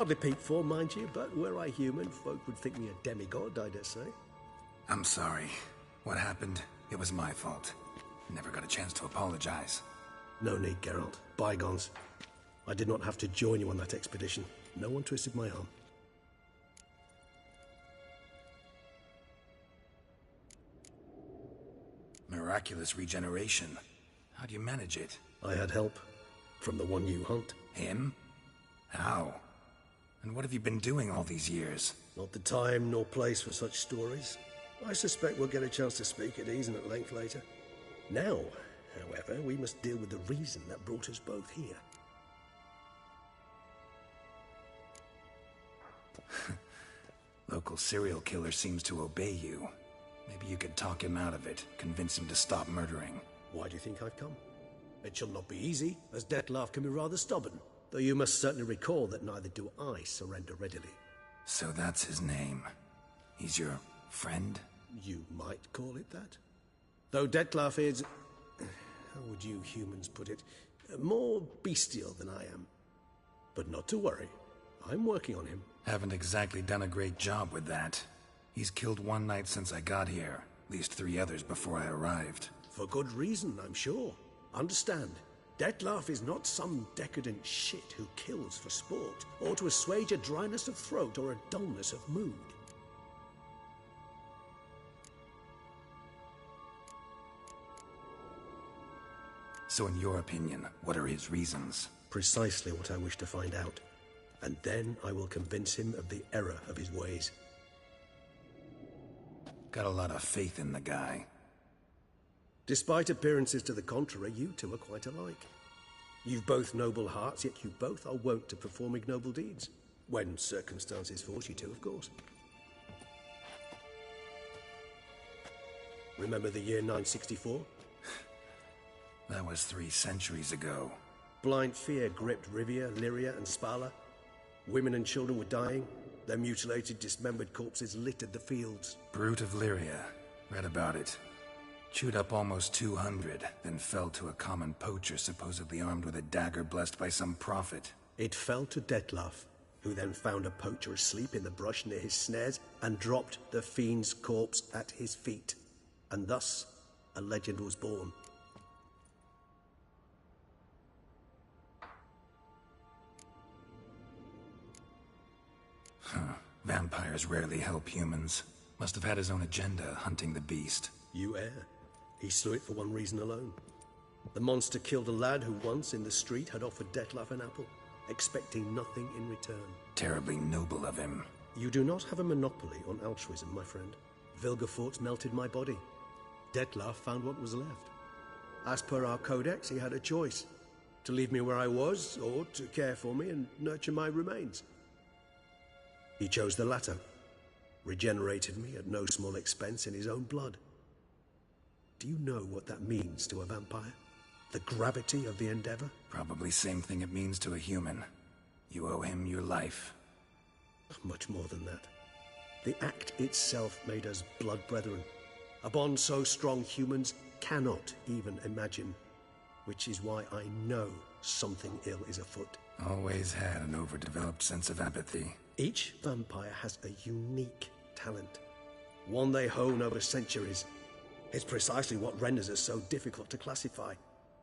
Hardly peaked for, mind you, but were I human, folk would think me a demigod, I dare say. I'm sorry. What happened, it was my fault. Never got a chance to apologize. No need, Geralt. Bygones. I did not have to join you on that expedition. No one twisted my arm. Miraculous regeneration. How do you manage it? I had help. From the one you hunt. Him? How? And what have you been doing all these years? Not the time nor place for such stories. I suspect we'll get a chance to speak at ease and at length later. Now, however, we must deal with the reason that brought us both here. Local serial killer seems to obey you. Maybe you could talk him out of it, convince him to stop murdering. Why do you think I've come? It shall not be easy, as Dettlaff can be rather stubborn. Though you must certainly recall that neither do I surrender readily. So that's his name. He's your friend? You might call it that. Though Dettlaff is... how would you humans put it? More bestial than I am. But not to worry. I'm working on him. Haven't exactly done a great job with that. He's killed one night since I got here. At least 3 others before I arrived. For good reason, I'm sure. Understand, Dettlaff is not some decadent shit who kills for sport, or to assuage a dryness of throat or a dullness of mood. So in your opinion, what are his reasons? Precisely what I wish to find out. And then I will convince him of the error of his ways. Got a lot of faith in the guy. Despite appearances to the contrary, you two are quite alike. You've both noble hearts, yet you both are wont to perform ignoble deeds. When circumstances force you to, of course. Remember the year 964? That was 3 centuries ago. Blind fear gripped Rivia, Lyria, and Spala. Women and children were dying. Their mutilated, dismembered corpses littered the fields. Brute of Lyria. Read about it. Chewed up almost 200, then fell to a common poacher supposedly armed with a dagger blessed by some prophet. It fell to Dettlaff, who then found a poacher asleep in the brush near his snares and dropped the fiend's corpse at his feet. And thus, a legend was born. Vampires rarely help humans. Must have had his own agenda, hunting the beast. You err. He slew it for one reason alone. The monster killed a lad who once, in the street, had offered Dettlaff an apple, expecting nothing in return. Terribly noble of him. You do not have a monopoly on altruism, my friend. Vilgefortz melted my body. Dettlaff found what was left. As per our codex, he had a choice. To leave me where I was, or to care for me and nurture my remains. He chose the latter. Regenerated me at no small expense in his own blood. Do you know what that means to a vampire? The gravity of the endeavor? Probably same thing it means to a human. You owe him your life. Much more than that. The act itself made us blood brethren. A bond so strong humans cannot even imagine. Which is why I know something ill is afoot. Always had an overdeveloped sense of empathy. Each vampire has a unique talent. One they hone over centuries. It's precisely what renders us so difficult to classify.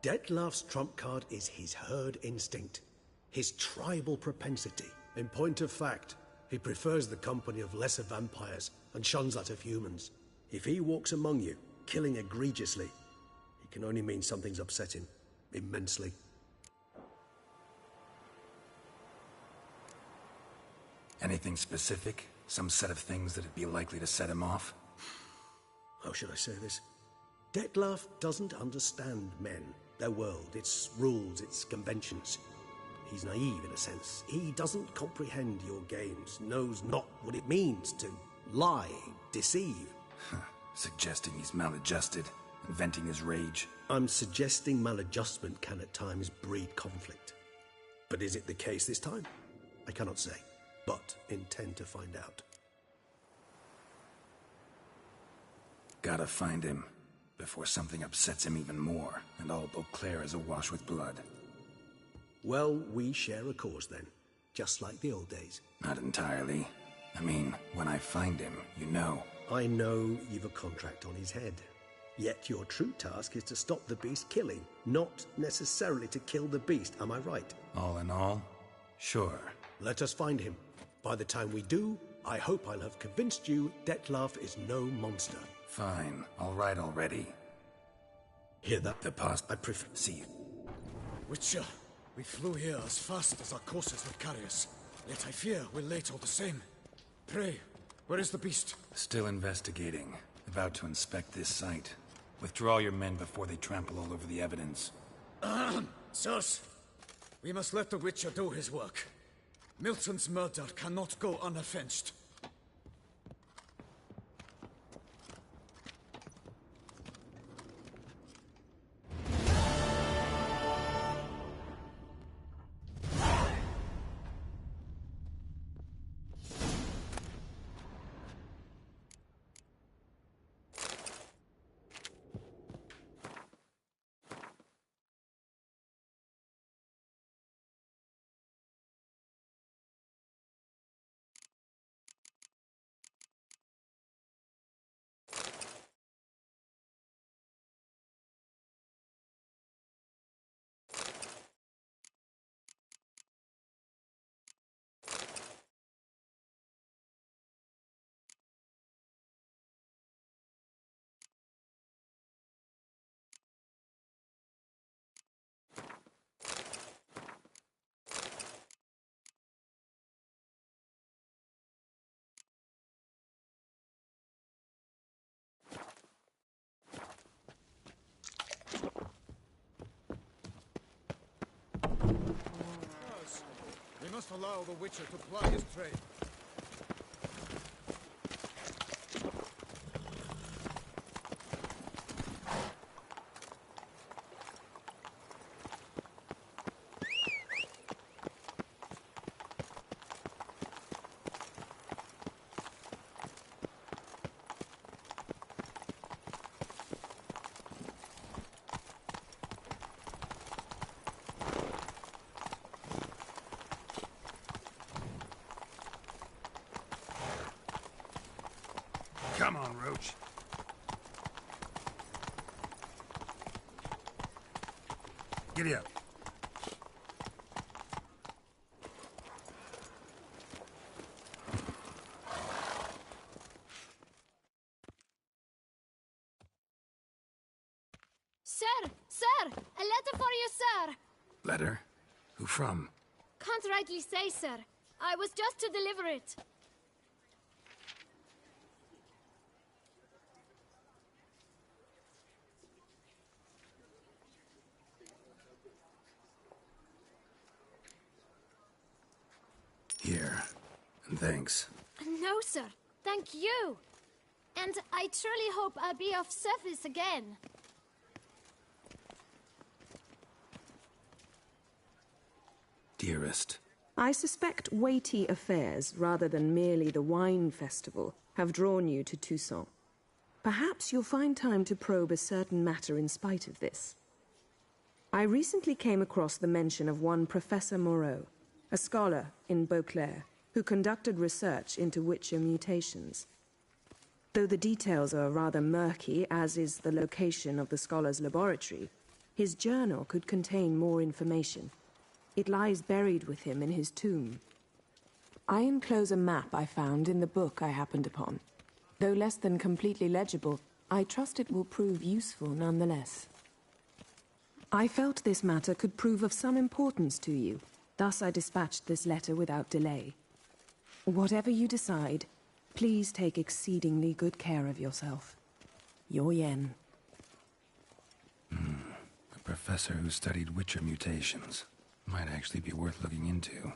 Dettlaff's trump card is his herd instinct, his tribal propensity. In point of fact, he prefers the company of lesser vampires and shuns that of humans. If he walks among you, killing egregiously, it can only mean something's upset him, immensely. Anything specific? Some set of things that'd be likely to set him off? How should I say this? Dettlaff doesn't understand men, their world, its rules, its conventions. He's naive in a sense. He doesn't comprehend your games, knows not what it means to lie, deceive. Suggesting he's maladjusted, inventing his rage. I'm suggesting maladjustment can at times breed conflict. But is it the case this time? I cannot say, but intend to find out. Gotta find him, before something upsets him even more, and all Beauclair is awash with blood. Well, we share a cause then. just like the old days. Not entirely. I mean, when I find him, you know. I know you've a contract on his head. Yet your true task is to stop the beast killing, not necessarily to kill the beast, am I right? All in all, sure. Let us find him. By the time we do, I hope I'll have convinced you Dettlaff is no monster. Fine, all right already. Hear that? The past, I prefer... see you. Witcher, we flew here as fast as our courses would carry us. Yet I fear we're late all the same. Pray, where is the beast? Still investigating. About to inspect this site. Withdraw your men before they trample all over the evidence. Sirs, we must let the Witcher do his work. Milton's murder cannot go unavenged. We must allow the Witcher to ply his trade. Come on, Roach. Giddy up. Sir! Sir! A letter for you, sir! Letter? Who from? Can't rightly say, sir. I was just to deliver it. Here. And thanks. No, sir. Thank you. And I truly hope I'll be of service again. Dearest. I suspect weighty affairs, rather than merely the wine festival, have drawn you to Toussaint. Perhaps you'll find time to probe a certain matter in spite of this. I recently came across the mention of one Professor Moreau, a scholar in Beauclair, who conducted research into Witcher mutations. Though the details are rather murky, as is the location of the scholar's laboratory, his journal could contain more information. It lies buried with him in his tomb. I enclose a map I found in the book I happened upon. Though less than completely legible, I trust it will prove useful nonetheless. I felt this matter could prove of some importance to you. Thus I dispatched this letter without delay. Whatever you decide, please take exceedingly good care of yourself. Your Yen. A professor who studied Witcher mutations. Might actually be worth looking into.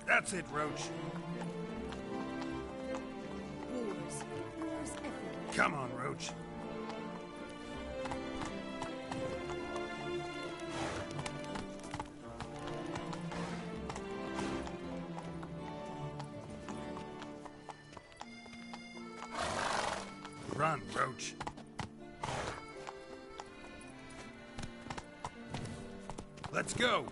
That's it, Roach. Wars. Wars everywhere. Come on, Roach. Run, Roach. Let's go!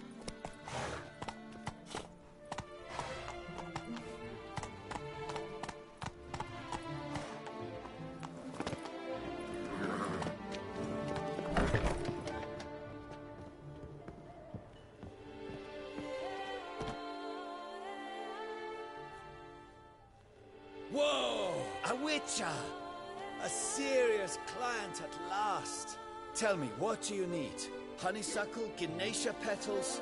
Whoa! A witcher! A serious client at last. Tell me, what do you need? Honeysuckle, Ganesha petals?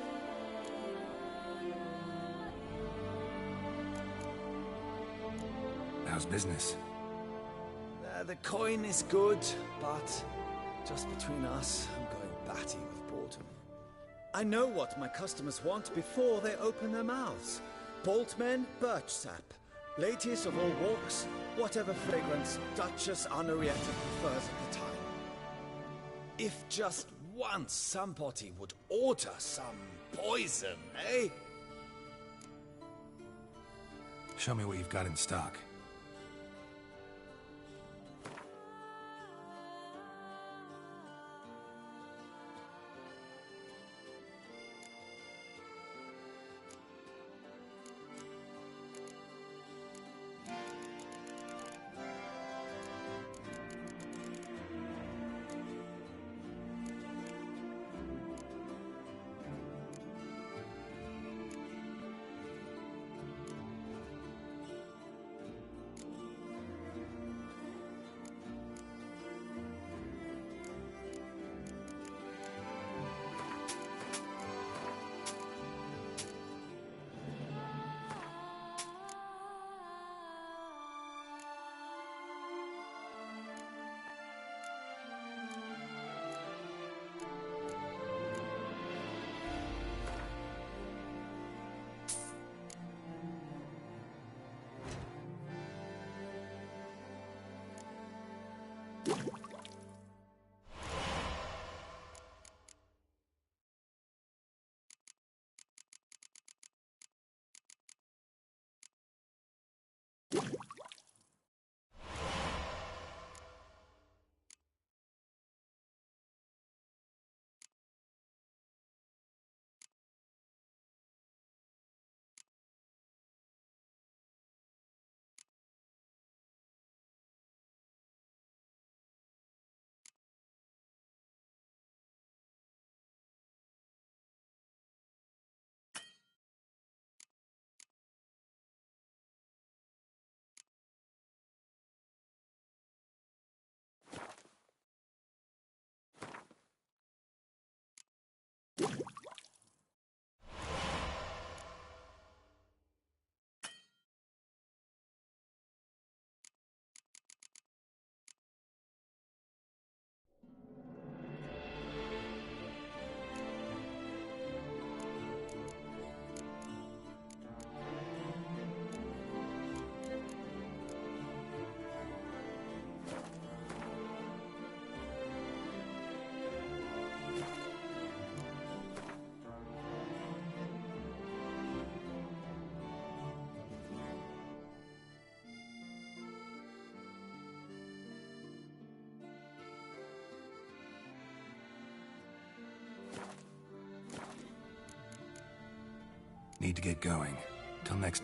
How's business? The coin is good, but just between us, I'm going batty with boredom. I know what my customers want before they open their mouths. Boltmen, birch sap. Ladies of all walks, whatever fragrance Duchess Henrietta prefers at the time. If just once somebody would order some poison, eh? Show me what you've got in stock. Need to get going. Till next...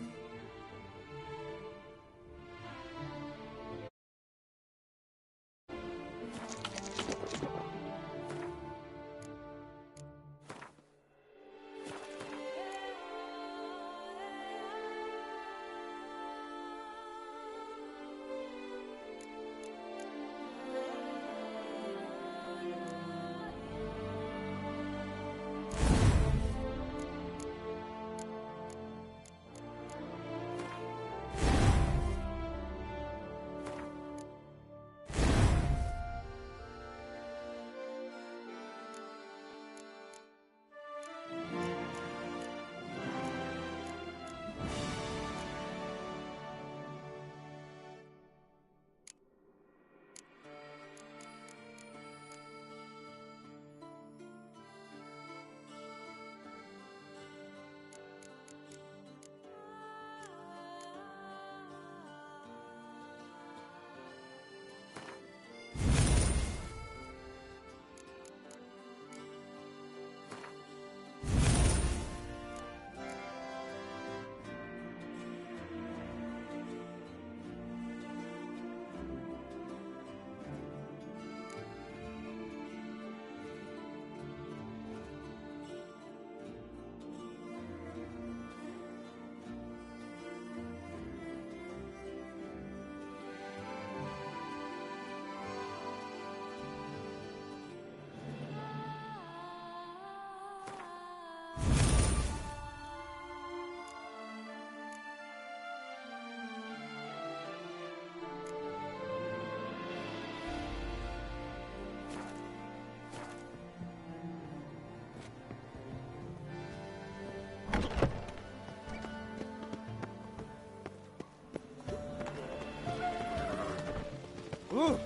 Ooh.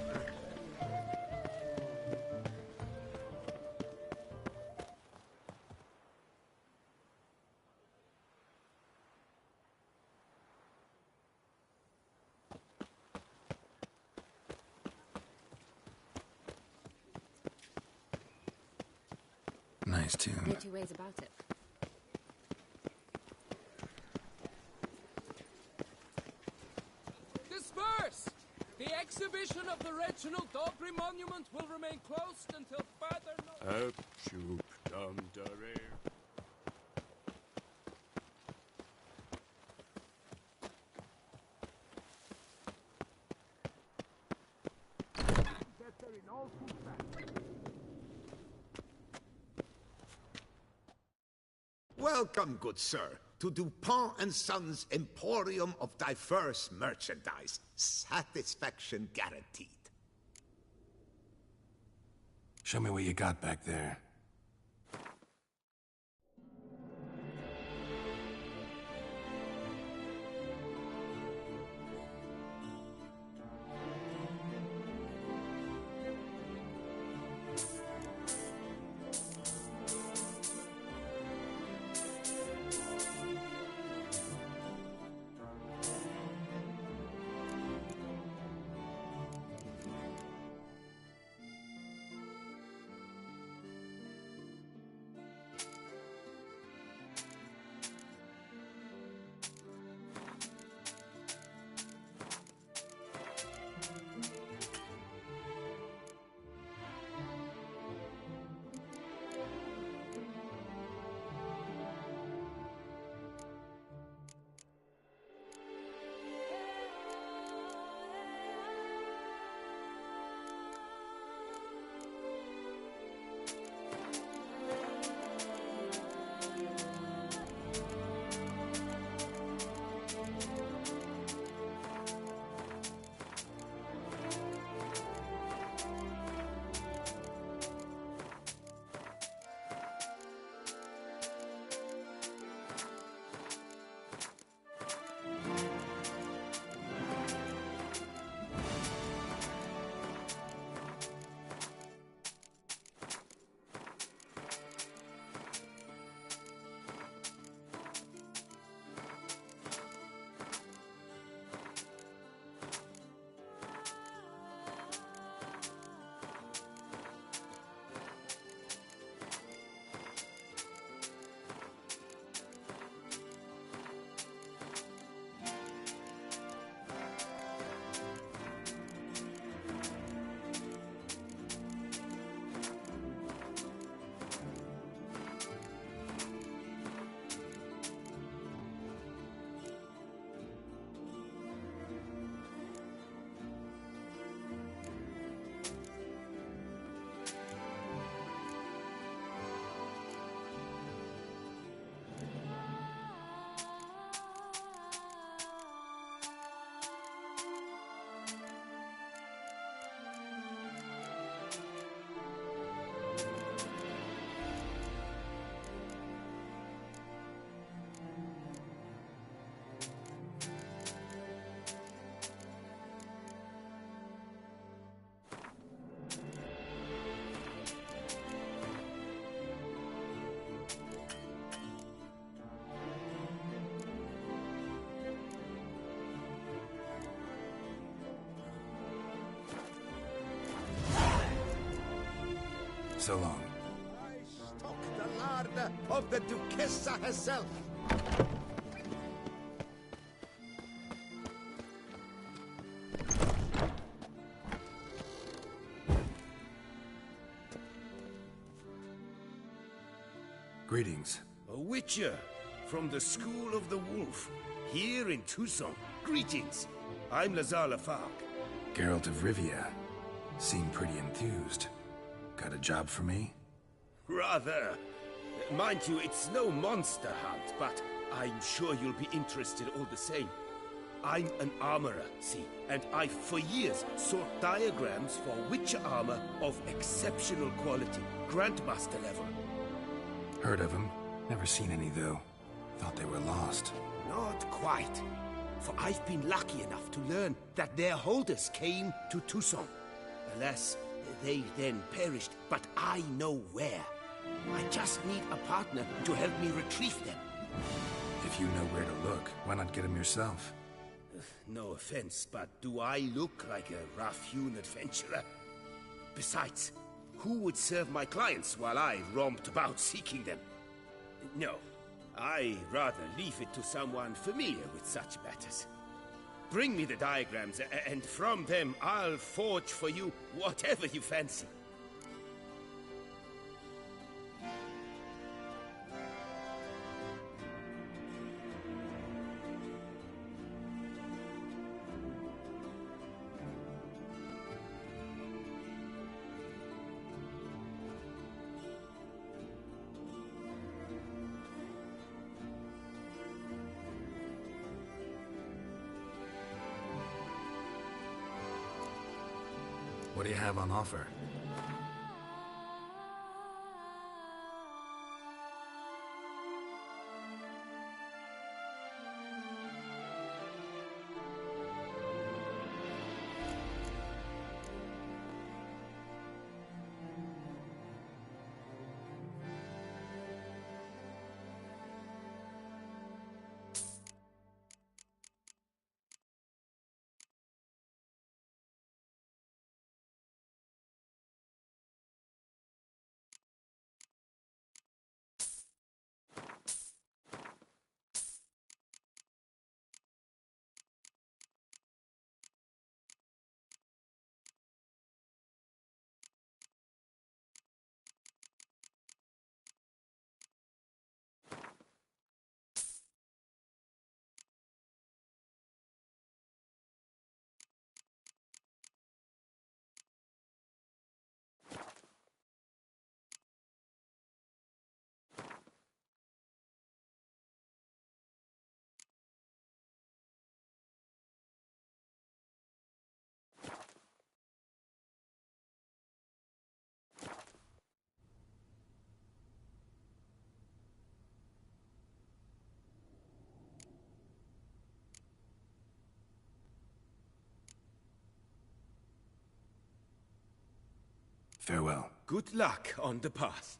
Nice tune. No two ways about it. Disperse! The exhibition of the Reginald Dobry Monument will remain closed until further notice. Shoop dum dare. Welcome, good sir, to Dupont and Sons Emporium of Diverse Merchandise. Satisfaction guaranteed. Show me what you got back there. So long. I stock the larder of the Duchessa herself. Greetings. A witcher from the School of the Wolf, here in Tucson. Greetings. I'm Lazar Lafargue. Geralt of Rivia. Seem pretty enthused. Got a job for me? Rather. Mind you, it's no monster hunt, but I'm sure you'll be interested all the same. I'm an armorer, see, and I've for years sought diagrams for witcher armor of exceptional quality, Grandmaster level. Heard of them. Never seen any, though. Thought they were lost. Not quite. for I've been lucky enough to learn that their holders came to Toussaint. Alas, they then perished, but I know where. I just need a partner to help me retrieve them. If you know where to look, why not get them yourself? No offense, but do I look like a rough-hewn adventurer? Besides, who would serve my clients while I romped about seeking them? No, I'd rather leave it to someone familiar with such matters. Bring me the diagrams, and from them I'll forge for you whatever you fancy. What do you have on offer? Farewell. Good luck on the path.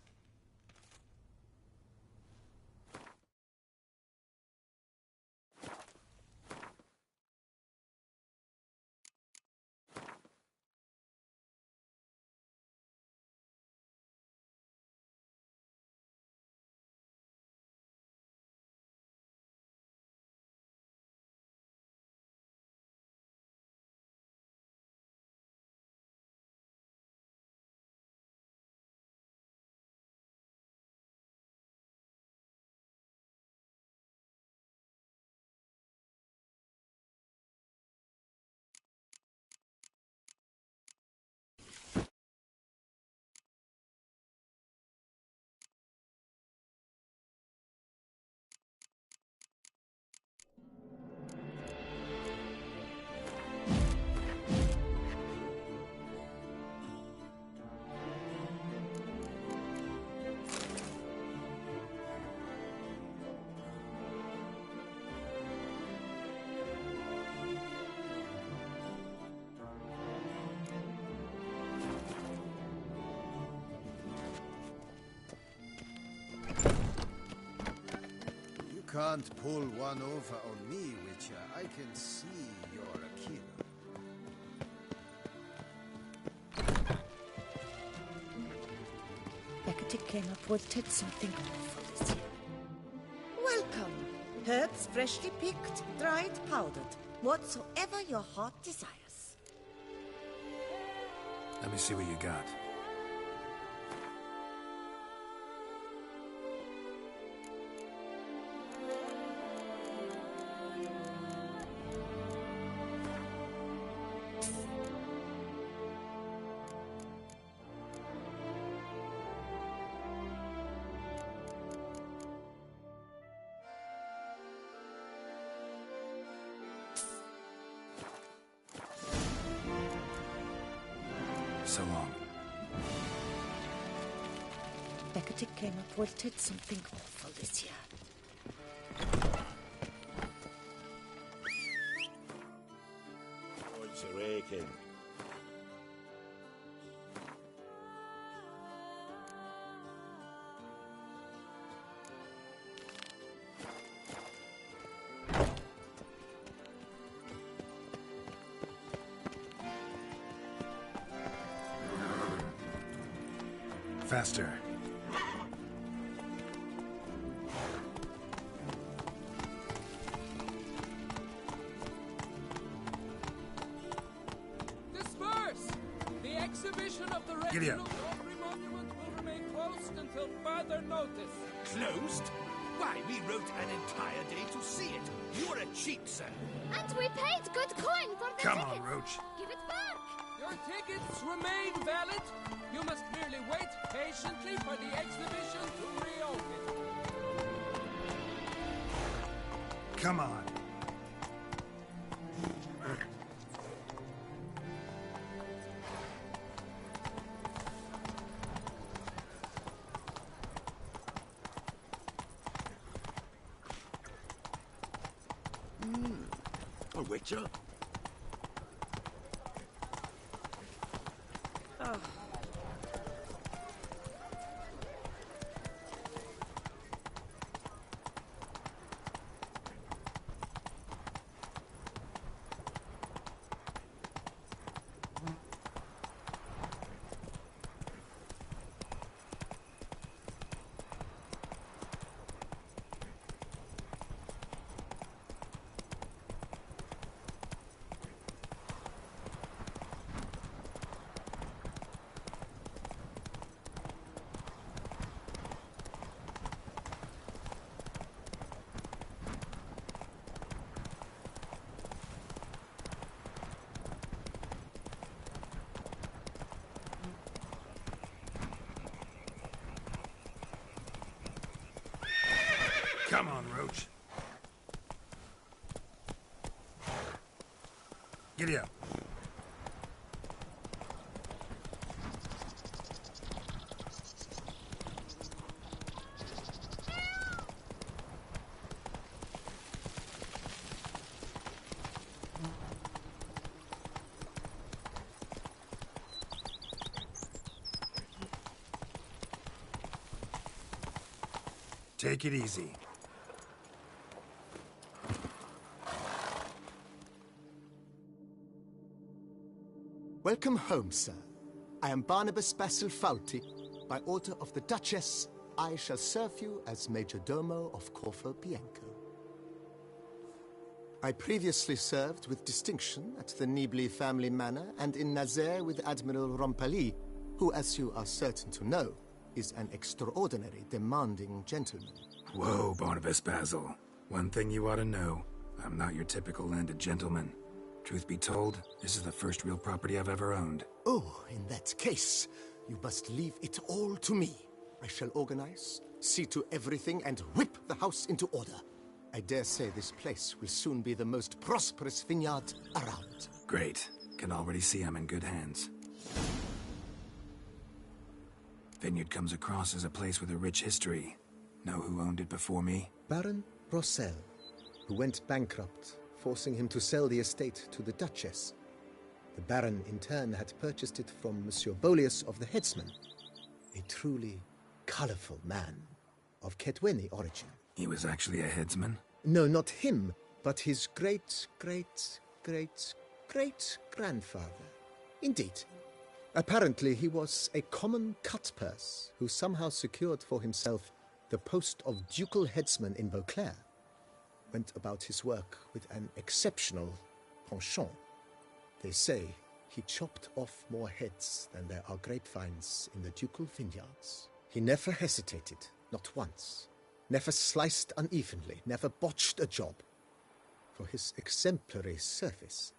Can't pull one over on me, Witcher. I can see you're a killer. Hecate came up with something awful this year. Welcome. Herbs freshly picked, dried, powdered. Whatsoever your heart desires. Let me see what you got. So long. Hecate came up with something awful this year. What's you raking? Faster. Disperse! The exhibition of the Regional Aubrey Monument will remain closed until further notice. Closed? Why, we wrote an entire day to see it. You're a cheat, sir. And we paid good coin for the Come tickets. on, Roach. Give it back. Your tickets remain valid. You must merely wait patiently for the exhibition to reopen. Come on. A witcher? Come on, Roach. Giddy up. Take it easy. Welcome home, sir. I am Barnabas Basil Fawlty. By order of the Duchess, I shall serve you as Major Domo of Corfu Bianco. I previously served with distinction at the Nibli family manor and in Nazaire with Admiral Rompali, who, as you are certain to know, is an extraordinary demanding gentleman. Whoa, Barnabas Basil. One thing you ought to know. I'm not your typical landed gentleman. Truth be told, this is the first real property I've ever owned. Oh, in that case, you must leave it all to me. I shall organize, see to everything, and whip the house into order. I dare say this place will soon be the most prosperous vineyard around. Great. Can already see I'm in good hands. Vineyard comes across as a place with a rich history. Know who owned it before me? Baron Rossel, who went bankrupt, forcing him to sell the estate to the Duchess. The Baron, in turn, had purchased it from Monsieur Bolius of the Headsman, a truly colorful man of Ketweni origin. He was actually a headsman? No, not him, but his great-great-great-great-grandfather. Indeed. Apparently, he was a common cut-purse who somehow secured for himself the post of ducal headsman in Beauclair. Went about his work with an exceptional penchant. They say he chopped off more heads than there are grapevines in the ducal vineyards. He never hesitated, not once. Never sliced unevenly, never botched a job. For his exemplary service,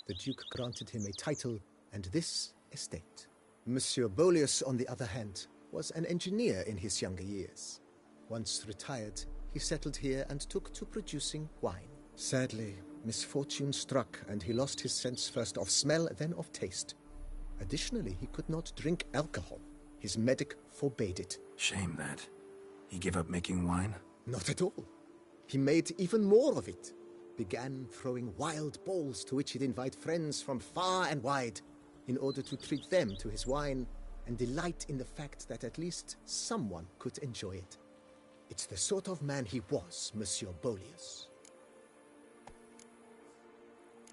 the Duke granted him a title and this estate. Monsieur Bolius, on the other hand, was an engineer in his younger years. Once retired, he settled here and took to producing wine. Sadly, misfortune struck, and he lost his sense first of smell, then of taste. Additionally, he could not drink alcohol. His medic forbade it. Shame that. He gave up making wine? Not at all. He made even more of it. began throwing wild balls to which he'd invite friends from far and wide in order to treat them to his wine and delight in the fact that at least someone could enjoy it. It's the sort of man he was, Monsieur Bolius.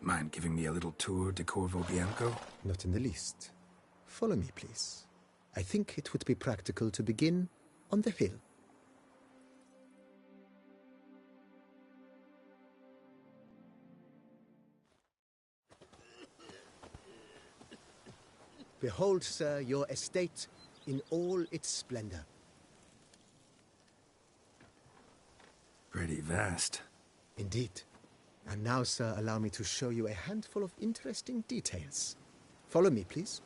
Mind giving me a little tour de Corvo Bianco? Not in the least. Follow me, please. I think it would be practical to begin on the hill. Behold, sir, your estate in all its splendor. Pretty vast. Indeed. And now, sir, allow me to show you a handful of interesting details. Follow me, please.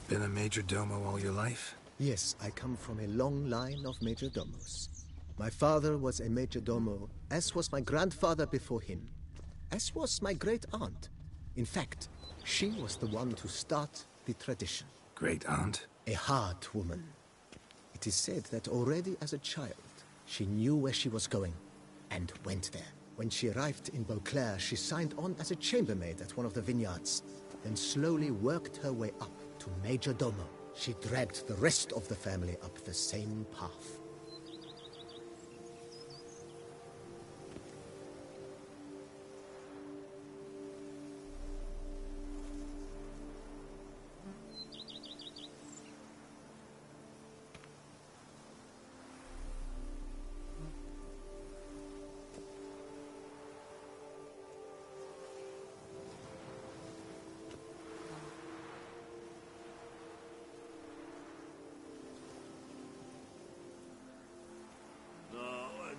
Been a major domo all your life? Yes, I come from a long line of major domos. My father was a major domo, as was my grandfather before him, as was my great-aunt. In fact, she was the one to start the tradition. Great-aunt? A hard woman. It is said that already as a child, she knew where she was going, and went there. When she arrived in Beauclair, she signed on as a chambermaid at one of the vineyards, then slowly worked her way up to major domo. She dragged the rest of the family up the same path.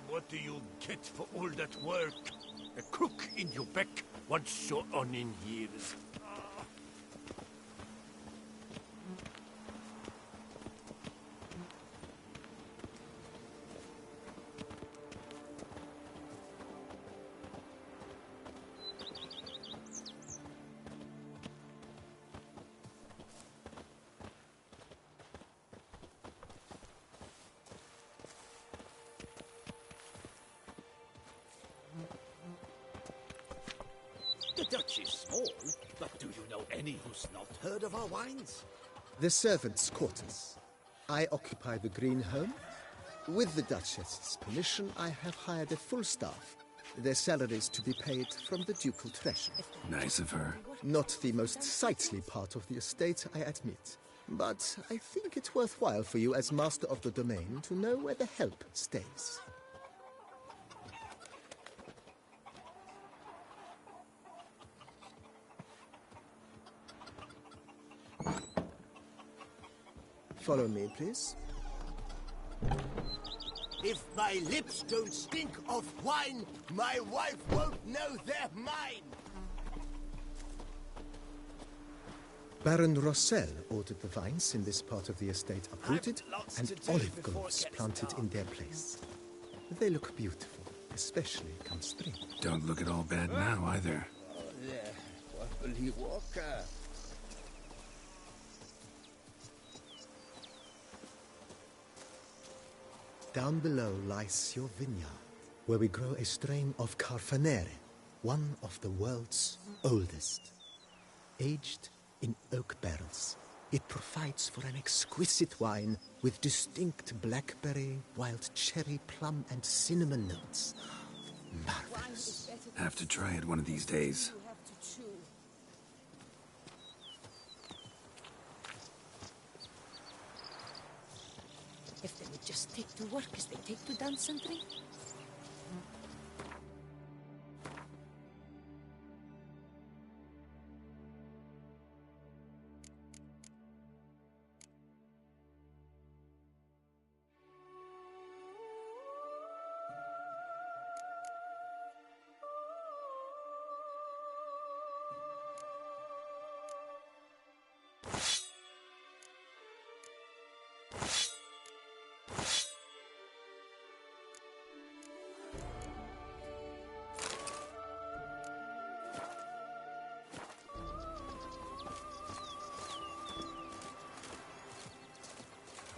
What do you get for all that work? A crook in your back once so on in years. The Dutch is small, but do you know any who's not heard of our wines? The servants' quarters. I occupy the green home. With the Duchess's permission, I have hired a full staff. Their salaries to be paid from the ducal treasure. Nice of her. Not the most sightly part of the estate, I admit. But I think it's worthwhile for you as master of the domain to know where the help stays. Follow me, please. If my lips don't stink of wine, my wife won't know they're mine. Baron Rossel ordered the vines in this part of the estate uprooted and olive groves planted in their place. They look beautiful, especially come spring. Don't look at all bad now, either. Oh, yeah. What will he walk? Down below lies your vineyard, where we grow a strain of Carfanere, one of the world's oldest. Aged in oak barrels, it provides for an exquisite wine with distinct blackberry, wild cherry, plum, and cinnamon notes. Marvelous. Have to try it one of these days. If they would just take to work as they take to dance and drink.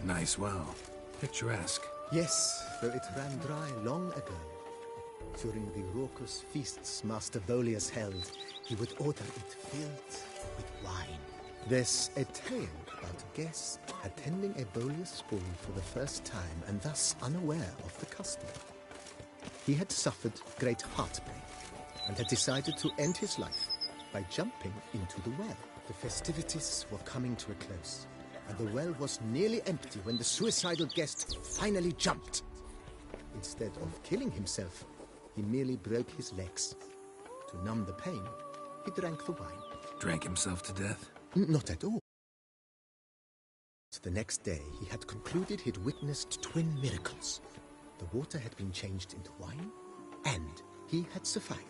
Nice well. Picturesque. Yes, though it ran dry long ago. During the raucous feasts Master Bolius held, he would order it filled with wine. There's a tale about a guest attending a Bolius ball for the first time and thus unaware of the custom. He had suffered great heartbreak and had decided to end his life by jumping into the well. The festivities were coming to a close, and the well was nearly empty when the suicidal guest finally jumped. Instead of killing himself, he merely broke his legs. To numb the pain, he drank the wine. Drank himself to death? Not at all. The next day, he had concluded he'd witnessed twin miracles. The water had been changed into wine, and he had survived.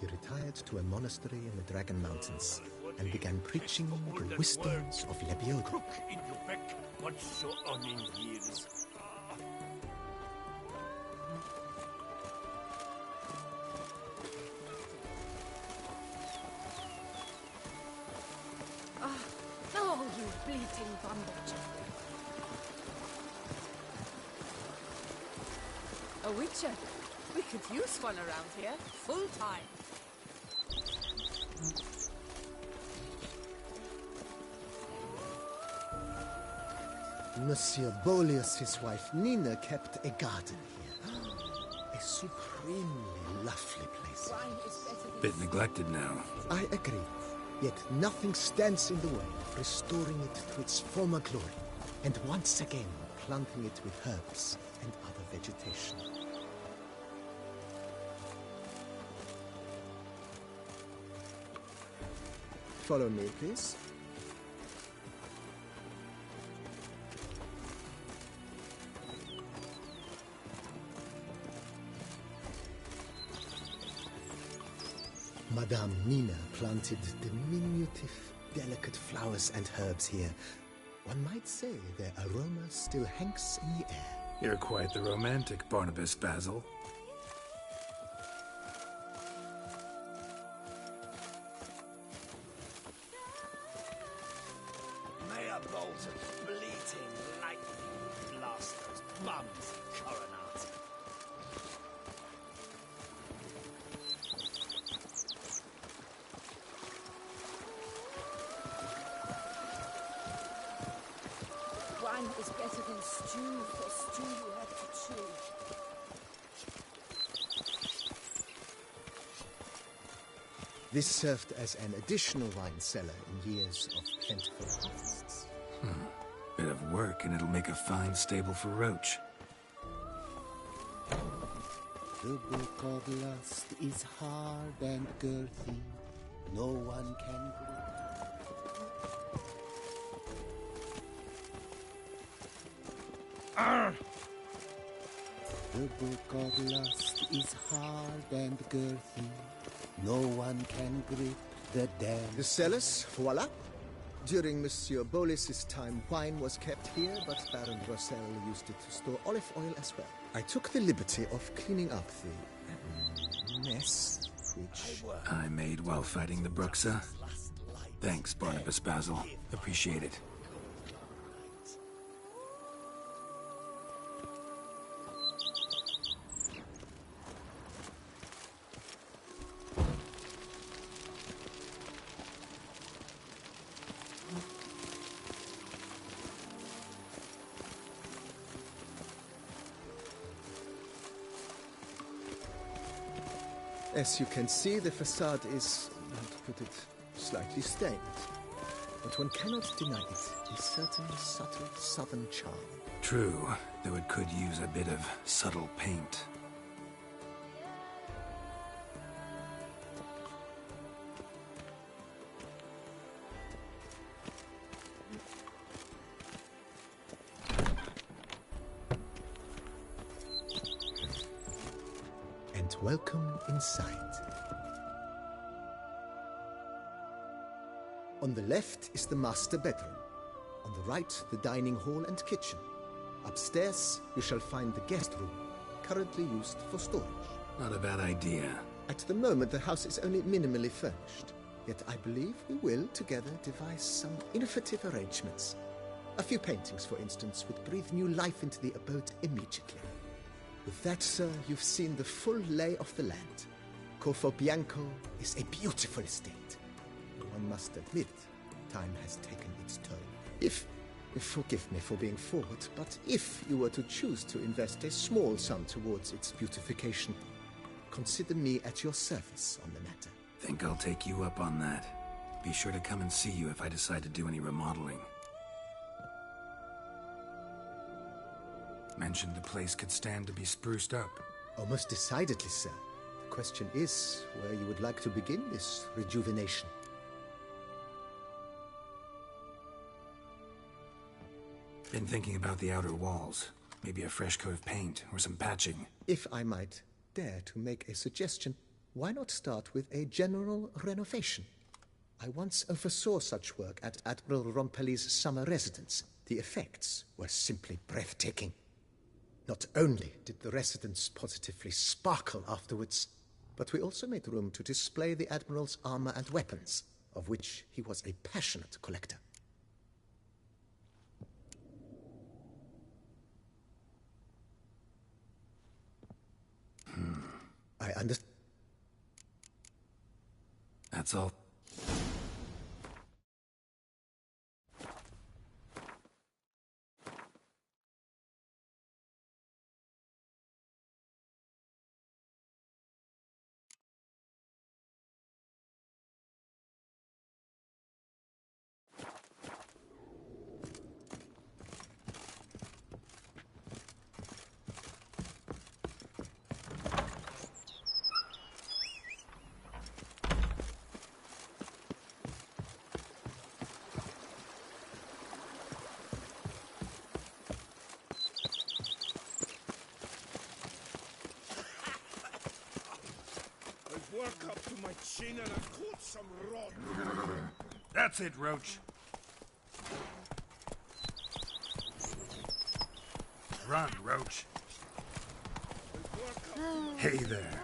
He retired to a monastery in the Dragon Mountains and began preaching the wisdoms of Lebioda. Oh, you bleating bumble. A witcher. We could use one around here, full time. Monsieur Bolius, his wife Nina, kept a garden here. A supremely lovely place. Bit neglected now. I agree. Yet nothing stands in the way of restoring it to its former glory, and once again planting it with herbs and other vegetation. Follow me, please. Madame Nina planted diminutive, delicate flowers and herbs here. One might say their aroma still hangs in the air. You're quite the romantic, Barnabas Basil. May a bolt of bleating lightning blast those bums in Coronat. Wine is better than stew, for stew you have to chew. This served as an additional wine cellar in years of plentiful harvests. Bit of work, and it'll make a fine stable for Roach. The book of lust is hard and girthy. No one can The book of lust is hard and girthy. No one can grip the dam. The cellars, voila. During Monsieur Bolis's time, wine was kept here, but Baron Rossel used it to store olive oil as well. I took the liberty of cleaning up the mess, which I made while fighting the Bruxa. Thanks, Barnabas Basil. Appreciate it. As you can see, the facade is, to put it, slightly stained. But one cannot deny it, a certain subtle southern charm. True, though it could use a bit of subtle paint. And welcome inside. On the left is the master bedroom. On the right, the dining hall and kitchen. Upstairs, you shall find the guest room, currently used for storage. Not a bad idea. At the moment, the house is only minimally furnished. Yet I believe we will, together, devise some innovative arrangements. A few paintings, for instance, would breathe new life into the abode immediately. With that, sir, you've seen the full lay of the land. Corfo Bianco is a beautiful estate. One must admit, time has taken its toll. Forgive me for being forward, but if you were to choose to invest a small sum towards its beautification, consider me at your service on the matter. Think I'll take you up on that. Be sure to come and see you if I decide to do any remodeling. Mentioned the place could stand to be spruced up. Oh, most decidedly, sir. The question is where you would like to begin this rejuvenation. Been thinking about the outer walls. Maybe a fresh coat of paint or some patching. If I might dare to make a suggestion, why not start with a general renovation? I once oversaw such work at Admiral Rompelli's summer residence. The effects were simply breathtaking. Not only did the residence positively sparkle afterwards, but we also made room to display the Admiral's armor and weapons, of which he was a passionate collector. I understand. That's all. Work up to my chin and I've caught some rot. That's it, Roach. Run, Roach. Hey there.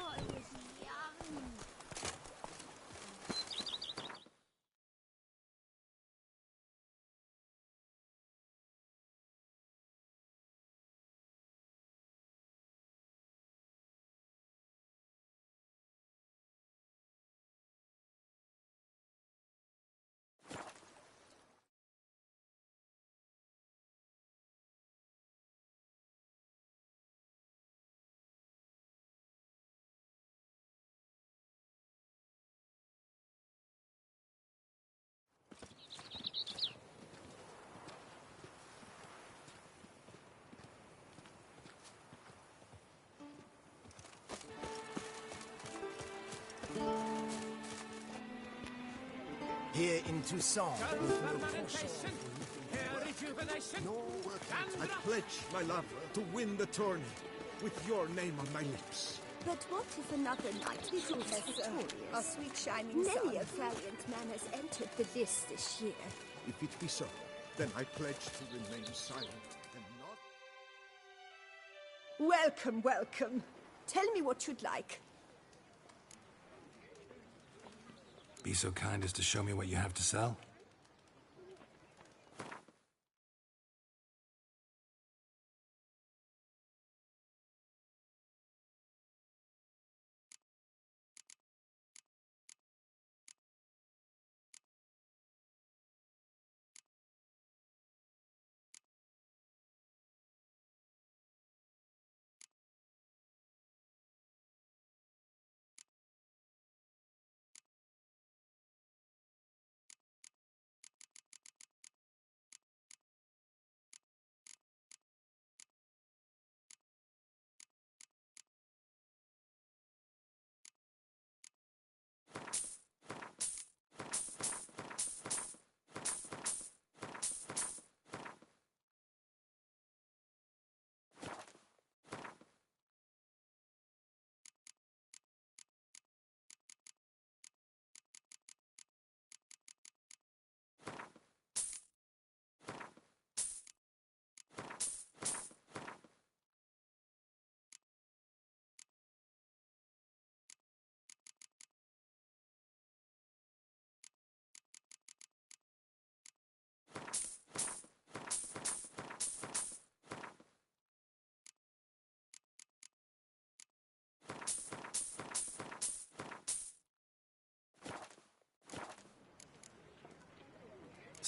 Here in Toussaint. No work. I pledge my love to win the tourney with your name on my lips. But what if another knight is also victorious? Our sweet shining sun. Many a valiant man has entered the list this year. If it be so, then I pledge to remain silent and not... Welcome, welcome. Tell me what you'd like. Be so kind as to show me what you have to sell?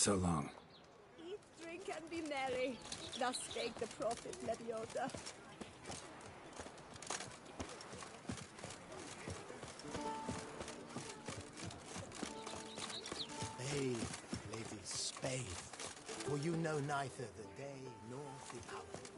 So long. Eat, drink, and be merry. Thus spake the prophet Leviota. Spade, lady, spade. For you know neither the day nor the hour.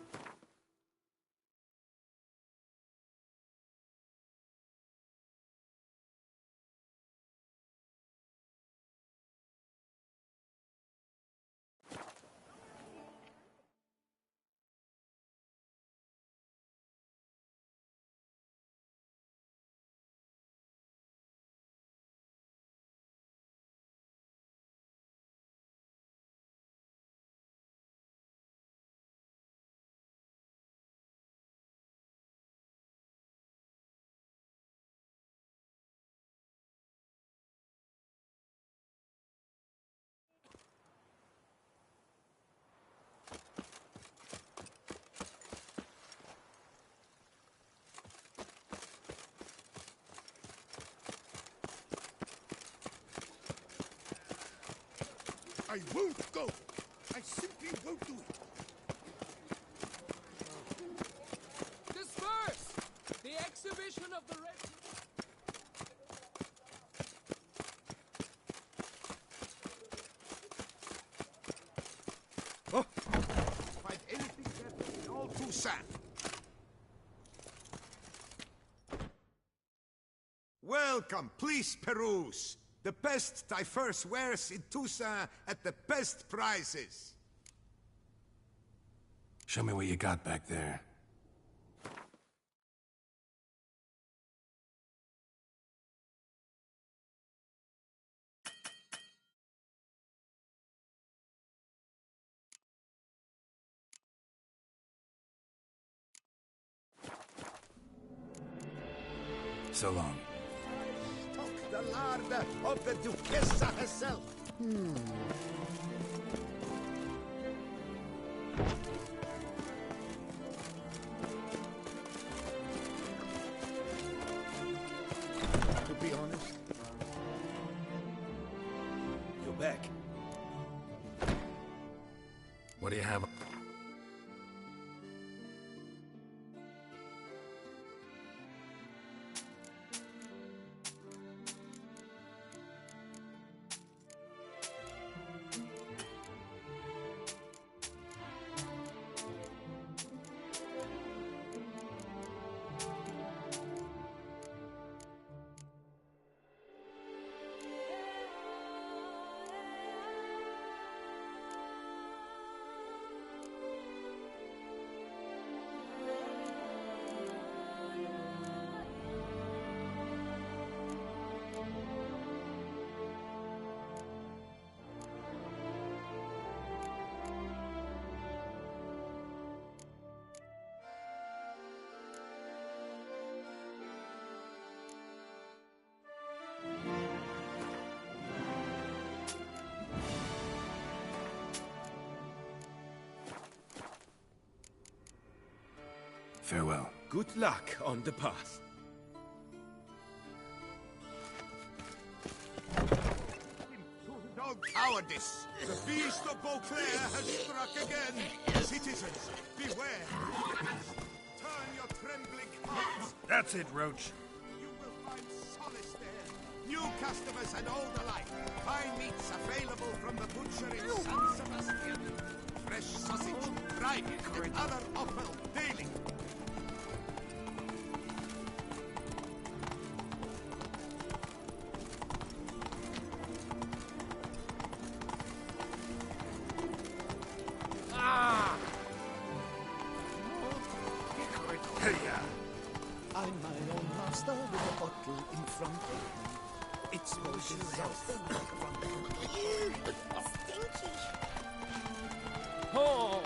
I won't go! I simply won't do it! Disperse! The exhibition of the red... Oh! Find anything left in all Toussaint. Welcome, please peruse. The best diverse wares in Toussaint at the best prices. Show me what you got back there. So long. Stock the larder of the Duchessa herself. To be honest, You're back. What do you have? Farewell. Good luck on the path. no cowardice. The beast of Beauclair has struck again. Citizens, beware. Turn your trembling hearts. That's it, Roach. You will find solace there. New customers and old alike. Fine meats available from the butcher in San Sebastian. Fresh sausage, tripe, and other offal daily. I'm my own master with a bottle in front of me. It sposes out the milk from the Stinky. Oh!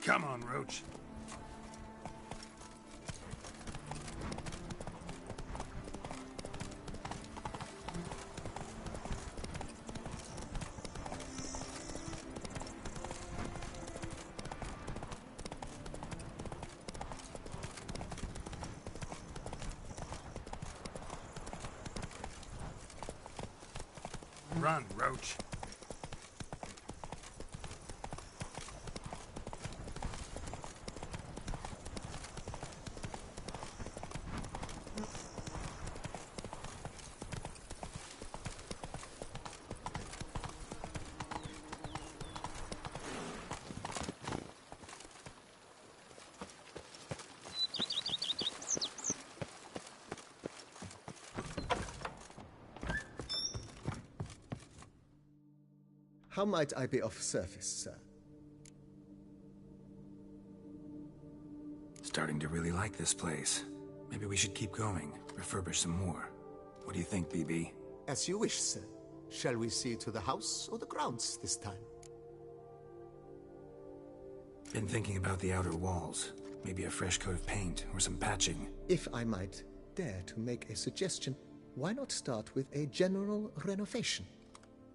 Come on, Roach. Run, Roach. How might I be of service, sir? Starting to really like this place. Maybe we should keep going, refurbish some more. What do you think, BB? As you wish, sir. Shall we see to the house or the grounds this time? Been thinking about the outer walls. Maybe a fresh coat of paint or some patching. If I might dare to make a suggestion, why not start with a general renovation?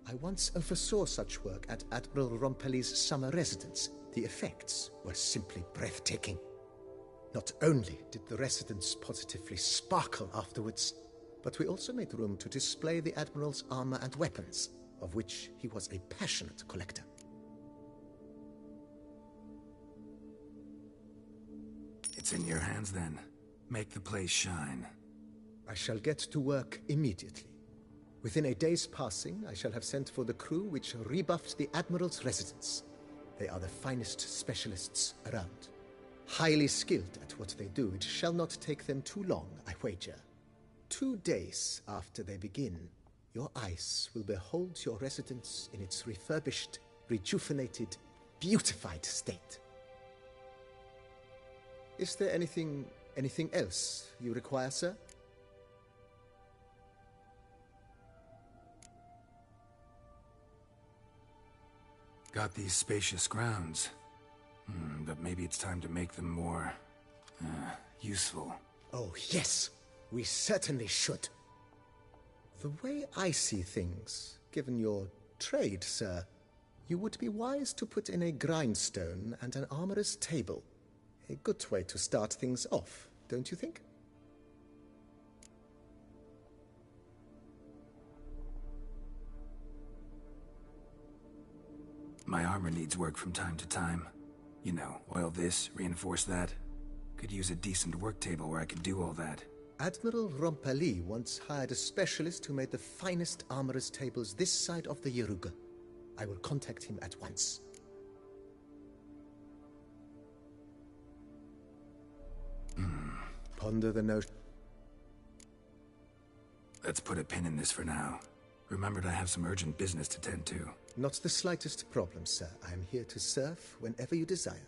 I once oversaw such work at Admiral Rompelli's summer residence. The effects were simply breathtaking. Not only did the residence positively sparkle afterwards, but we also made room to display the Admiral's armor and weapons, of which he was a passionate collector. It's in your hands then. Make the place shine. I shall get to work immediately. Within a day's passing, I shall have sent for the crew which rebuffed the Admiral's residence. They are the finest specialists around. Highly skilled at what they do, it shall not take them too long, I wager. 2 days after they begin, your eyes will behold your residence in its refurbished, rejuvenated, beautified state. Is there anything else you require, sir? Got these spacious grounds. But maybe it's time to make them more... useful. Oh, yes! We certainly should. The way I see things, given your trade, sir, you would be wise to put in a grindstone and an armorer's table. A good way to start things off, don't you think? My armor needs work from time to time. You know, oil this, reinforce that. Could use a decent work table where I could do all that. Admiral Rompelli once hired a specialist who made the finest armorer's tables this side of the Yaruga. I will contact him at once. Ponder the notion. Let's put a pin in this for now. Remembered I have some urgent business to tend to. Not the slightest problem, sir. I am here to serve whenever you desire.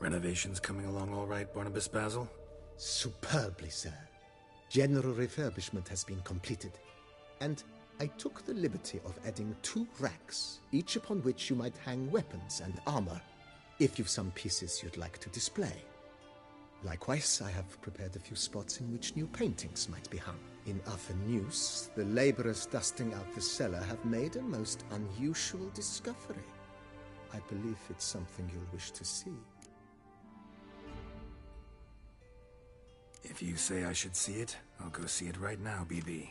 Renovations coming along all right, Barnabas Basil? Superbly, sir. General refurbishment has been completed, and I took the liberty of adding 2 racks, each upon which you might hang weapons and armor, if you've some pieces you'd like to display. Likewise, I have prepared a few spots in which new paintings might be hung. In other news, the laborers dusting out the cellar have made a most unusual discovery. I believe it's something you'll wish to see. If you say I should see it, I'll go see it right now, BB.